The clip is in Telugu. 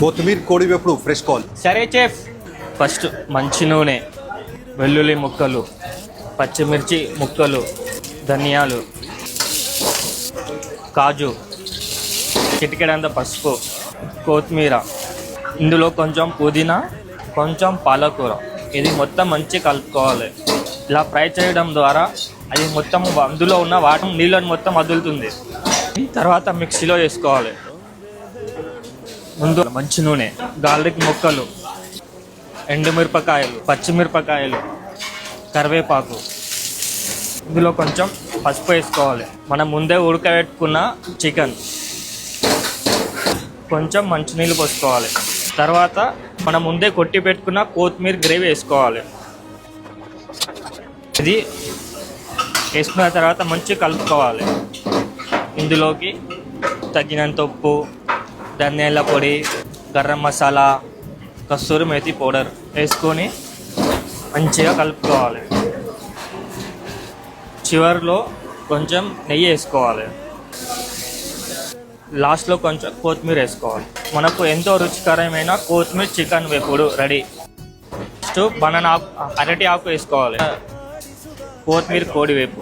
కొత్తిమీర కోడి వేపుడు ఫ్రెష్ కాల్. సరే చెఫ్. ఫస్ట్ మంచి నూనె, వెల్లుల్లి ముక్కలు, పచ్చిమిర్చి ముక్కలు, ధనియాలు, కాజు, చిటికెడంత పసుపు, కొత్తిమీర, ఇందులో కొంచెం పుదీనా, కొంచెం పాలకూర. ఇది మొత్తం మంచిగా కలుపుకోవాలి. ఇలా ఫ్రై చేయడం ద్వారా అది మొత్తం అందులో ఉన్న వాటర్ నీళ్ళని మొత్తం వదులుతుంది. తర్వాత మిక్సీలో వేసుకోవాలి. ముందు మంచి నూనె, గార్లిక్ ముక్కలు, ఎండుమిరపకాయలు, పచ్చిమిరపకాయలు, కరివేపాకు, ఇందులో కొంచెం పసుపు వేసుకోవాలి. మనం ముందే ఉడకబెట్టుకున్న చికెన్, కొంచెం మంచినీళ్ళు పోసుకోవాలి. తర్వాత మనం ముందే కొట్టి పెట్టుకున్న కొత్తిమీర గ్రేవీ వేసుకోవాలి. ఇది వేసుకున్న తర్వాత మంచిగా కలుపుకోవాలి. ఇందులోకి తగినంత ఉప్పు, ధనియాల పొడి, గరం మసాలా, కస్తూరి మేతి పౌడర్ వేసుకొని మంచిగా కలుపుకోవాలి. చివరిలో కొంచెం నెయ్యి వేసుకోవాలి. లాస్ట్లో కొంచెం కొత్తిమీర వేసుకోవాలి. మనకు ఎంతో రుచికరమైన కొత్తిమీర చికెన్ వేపుడు రెడీ. నెక్స్ట్ బనానా ఆకు, అరటి ఆకు వేసుకోవాలి. కొత్తిమీర కోడి వేపు.